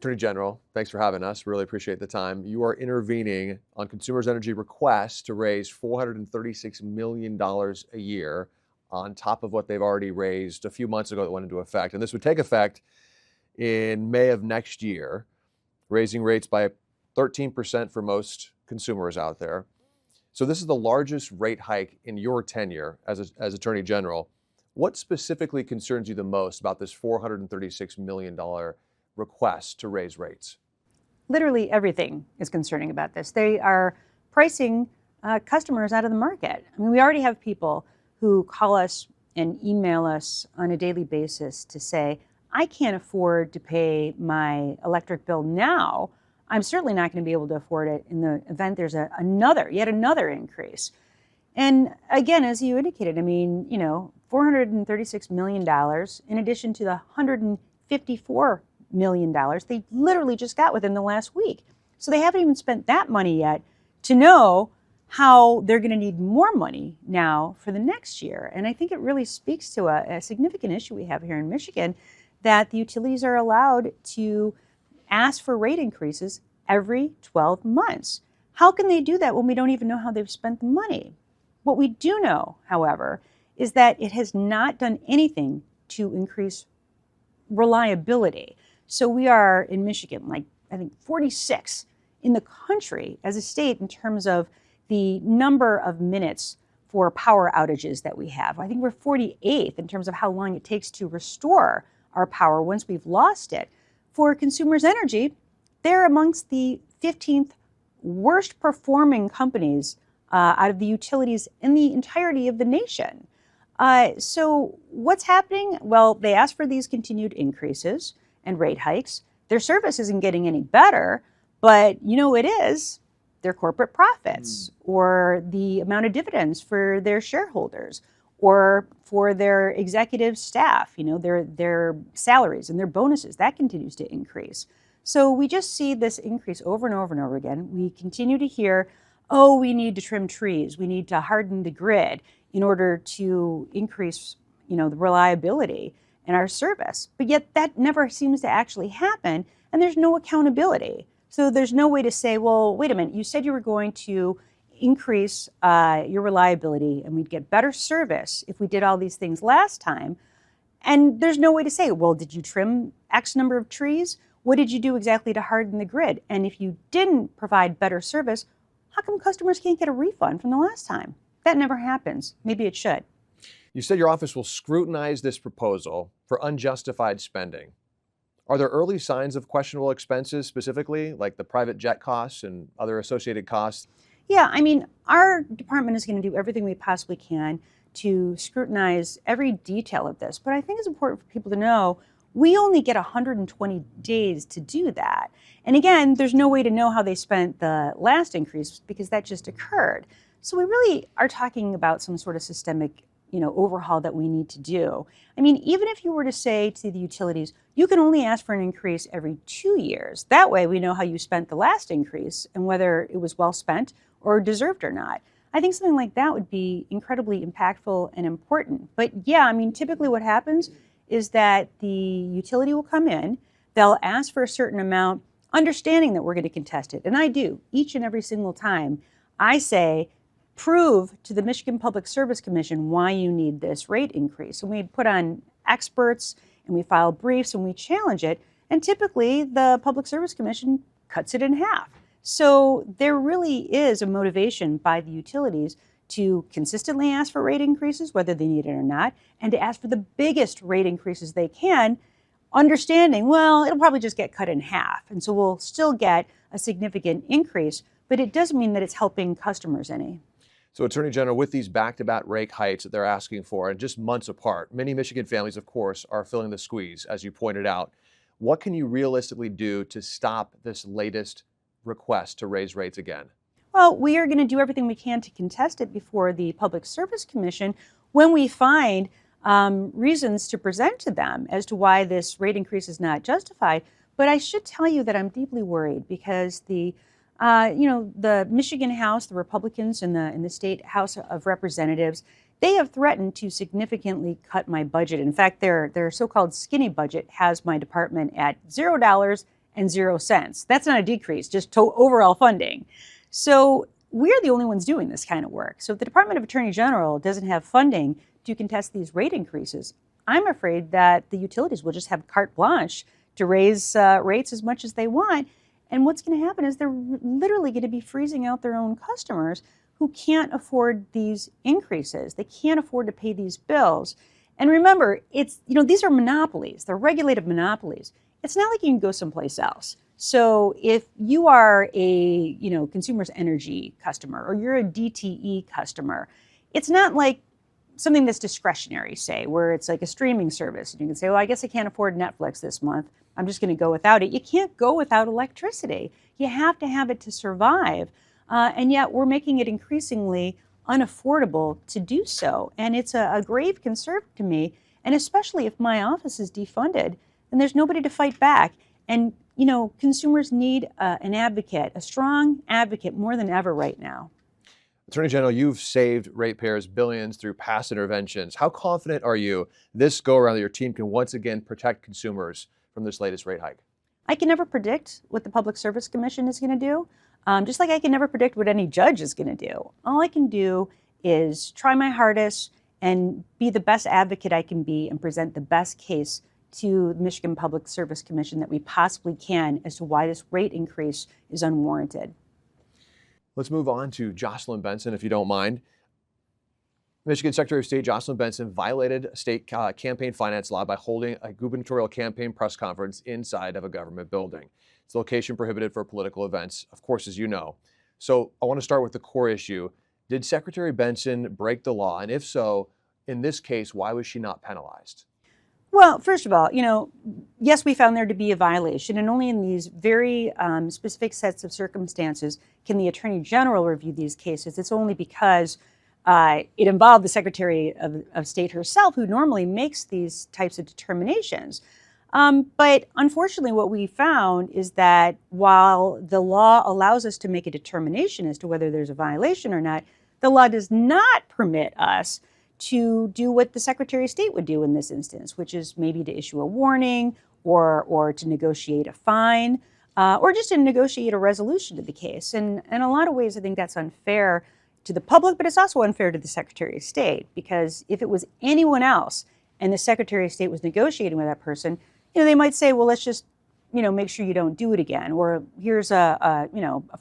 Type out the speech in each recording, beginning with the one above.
Attorney General, thanks for having us. Really appreciate the time. You are intervening on consumers' energy requests to raise $436 million a year on top of what they've already raised a few months ago that went into effect. And this would take effect in May of next year, raising rates by 13% for most consumers out there. So this is the largest rate hike in your tenure as Attorney General. What specifically concerns you the most about this $436 million request to raise rates? Literally everything is concerning about this. They are pricing customers out of the market. I mean, we already have people who call us and email us on a daily basis to say, I can't afford to pay my electric bill now. I'm certainly not going to be able to afford it in the event there's yet another increase. And again, as you indicated, I mean, $436 million in addition to the $154 million they literally just got within the last week. So they haven't even spent that money yet to know how they're going to need more money now for the next year. And I think it really speaks to a significant issue we have here in Michigan, that the utilities are allowed to ask for rate increases every 12 months. How can they do that when we don't even know how they've spent the money? What we do know, however, is that it has not done anything to increase reliability. So we are in Michigan, like I think 46 in the country as a state in terms of the number of minutes for power outages that we have. I think we're 48th in terms of how long it takes to restore our power once we've lost it. For consumers' energy, they're amongst the 15th worst performing companies out of the utilities in the entirety of the nation. So what's happening? Well, they asked for these continued increases and rate hikes. Their service isn't getting any better, but it is their corporate profits or the amount of dividends for their shareholders or for their executive staff, their salaries and their bonuses, that continues to increase. So we just see this increase over and over and over again. We continue to hear, oh, we need to trim trees. We need to harden the grid in order to increase, the reliability in our service. But yet that never seems to actually happen, and there's no accountability. So there's no way to say, well, wait a minute, you said you were going to increase your reliability and we'd get better service if we did all these things last time. And there's no way to say, well, did you trim X number of trees? What did you do exactly to harden the grid? And if you didn't provide better service, how come customers can't get a refund from the last time? That never happens. Maybe it should. You said your office will scrutinize this proposal for unjustified spending. Are there early signs of questionable expenses specifically, like the private jet costs and other associated costs? Yeah, I mean, our department is going to do everything we possibly can to scrutinize every detail of this. But I think it's important for people to know we only get 120 days to do that. And again, there's no way to know how they spent the last increase because that just occurred. So we really are talking about some sort of systemic overhaul that we need to do. I mean, even if you were to say to the utilities, you can only ask for an increase every 2 years. That way we know how you spent the last increase and whether it was well spent or deserved or not. I think something like that would be incredibly impactful and important. But yeah, I mean, typically what happens is that the utility will come in, they'll ask for a certain amount, understanding that we're going to contest it. And I do, each and every single time. I say, prove to the Michigan Public Service Commission why you need this rate increase. And we put on experts and we file briefs and we challenge it. And typically the Public Service Commission cuts it in half. So there really is a motivation by the utilities to consistently ask for rate increases, whether they need it or not, and to ask for the biggest rate increases they can, understanding, well, it'll probably just get cut in half. And so we'll still get a significant increase, but it doesn't mean that it's helping customers any. So Attorney General, with these back-to-back rate hikes that they're asking for, and just months apart, many Michigan families, of course, are feeling the squeeze, as you pointed out. What can you realistically do to stop this latest request to raise rates again? Well, we are going to do everything we can to contest it before the Public Service Commission when we find reasons to present to them as to why this rate increase is not justified. But I should tell you that I'm deeply worried because the Michigan House, the Republicans in the state House of Representatives, they have threatened to significantly cut my budget. In fact, their so-called skinny budget has my department at $0 and 0 cents. That's not a decrease, just overall funding. So we're the only ones doing this kind of work. So if the Department of Attorney General doesn't have funding to contest these rate increases, I'm afraid that the utilities will just have carte blanche to raise rates as much as they want. And what's going to happen is they're literally going to be freezing out their own customers who can't afford these increases. They can't afford to pay these bills. And remember, these are monopolies. They're regulated monopolies. It's not like you can go someplace else. So if you are a, Consumers Energy customer or you're a DTE customer, it's not like something that's discretionary, say, where it's like a streaming service. And you can say, well, I guess I can't afford Netflix this month. I'm just going to go without it. You can't go without electricity. You have to have it to survive. And yet we're making it increasingly unaffordable to do so. And it's a grave concern to me. And especially if my office is defunded, then there's nobody to fight back. And, consumers need an advocate, a strong advocate more than ever right now. Attorney General, you've saved ratepayers billions through past interventions. How confident are you this go-around that your team can once again protect consumers from this latest rate hike? I can never predict what the Public Service Commission is going to do, just like I can never predict what any judge is going to do. All I can do is try my hardest and be the best advocate I can be and present the best case to the Michigan Public Service Commission that we possibly can as to why this rate increase is unwarranted. Let's move on to Jocelyn Benson, if you don't mind. Michigan Secretary of State Jocelyn Benson violated state campaign finance law by holding a gubernatorial campaign press conference inside of a government building. It's location prohibited for political events, of course, as you know. So I want to start with the core issue. Did Secretary Benson break the law? And if so, in this case, why was she not penalized? Well, first of all, yes, we found there to be a violation, and only in these very specific sets of circumstances can the Attorney General review these cases. It's only because it involved the Secretary of State herself, who normally makes these types of determinations. But unfortunately, what we found is that while the law allows us to make a determination as to whether there's a violation or not, the law does not permit us to do what the Secretary of State would do in this instance, which is maybe to issue a warning or to negotiate a fine or just to negotiate a resolution to the case. And in a lot of ways, I think that's unfair to the public, but it's also unfair to the Secretary of State, because if it was anyone else and the Secretary of State was negotiating with that person, they might say, well, let's just, make sure you don't do it again, or here's a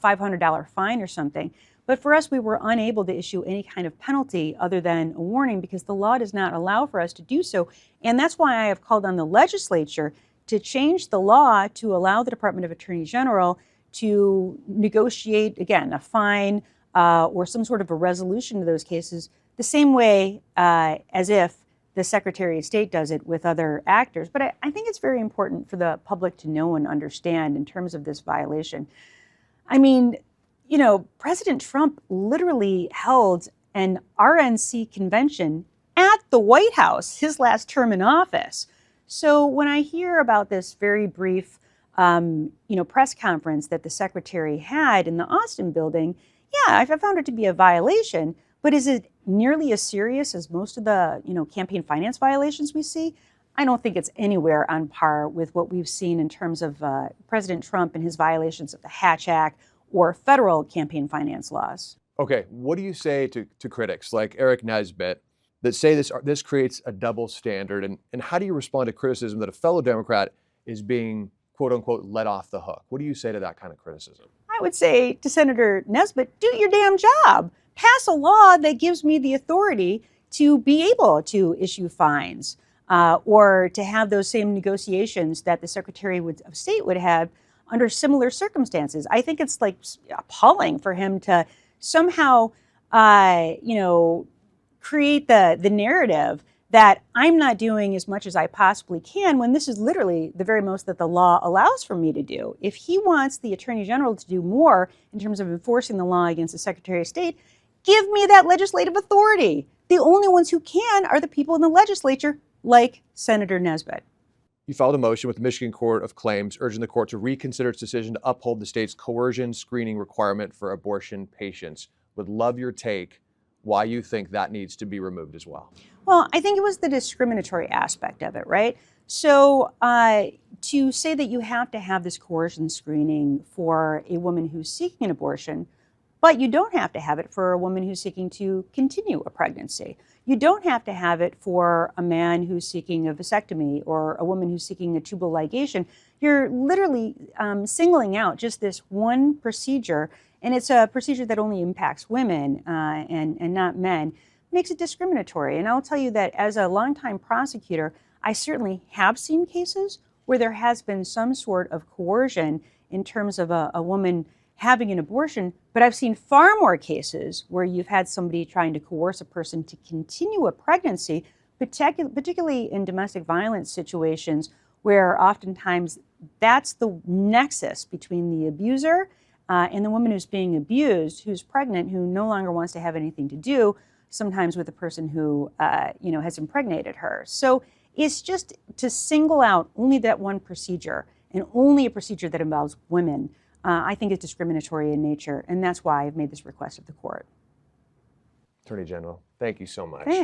$500 fine or something. But for us, we were unable to issue any kind of penalty other than a warning because the law does not allow for us to do so. And that's why I have called on the legislature to change the law to allow the Department of Attorney General to negotiate, again, a fine or some sort of a resolution to those cases the same way as if the Secretary of State does it with other actors. But I think it's very important for the public to know and understand in terms of this violation. I mean, President Trump literally held an RNC convention at the White House his last term in office. So when I hear about this very brief, press conference that the secretary had in the Austin building, yeah, I found it to be a violation. But is it nearly as serious as most of the, campaign finance violations we see? I don't think it's anywhere on par with what we've seen in terms of President Trump and his violations of the Hatch Act or federal campaign finance laws. Okay, what do you say to critics like Eric Nesbitt that say this creates a double standard? And how do you respond to criticism that a fellow Democrat is being, quote unquote, let off the hook? What do you say to that kind of criticism? I would say to Senator Nesbitt, do your damn job. Pass a law that gives me the authority to be able to issue fines or to have those same negotiations that the Secretary of State would have under similar circumstances. I think it's like appalling for him to somehow, create the narrative that I'm not doing as much as I possibly can when this is literally the very most that the law allows for me to do. If he wants the Attorney General to do more in terms of enforcing the law against the Secretary of State, give me that legislative authority. The only ones who can are the people in the legislature, like Senator Nesbitt. You filed a motion with the Michigan Court of Claims urging the court to reconsider its decision to uphold the state's coercion screening requirement for abortion patients. Would love your take why you think that needs to be removed as well. Well, I think it was the discriminatory aspect of it, right? So to say that you have to have this coercion screening for a woman who's seeking an abortion, but you don't have to have it for a woman who's seeking to continue a pregnancy. You don't have to have it for a man who's seeking a vasectomy or a woman who's seeking a tubal ligation. You're literally singling out just this one procedure, and it's a procedure that only impacts women and not men. Makes it discriminatory. And I'll tell you that as a longtime prosecutor, I certainly have seen cases where there has been some sort of coercion in terms of a woman having an abortion, but I've seen far more cases where you've had somebody trying to coerce a person to continue a pregnancy, particularly in domestic violence situations where oftentimes that's the nexus between the abuser and the woman who's being abused, who's pregnant, who no longer wants to have anything to do, sometimes with the person who has impregnated her. So it's just to single out only that one procedure and only a procedure that involves women, I think is discriminatory in nature, and that's why I've made this request of the court. Attorney General, thank you so much. Thanks.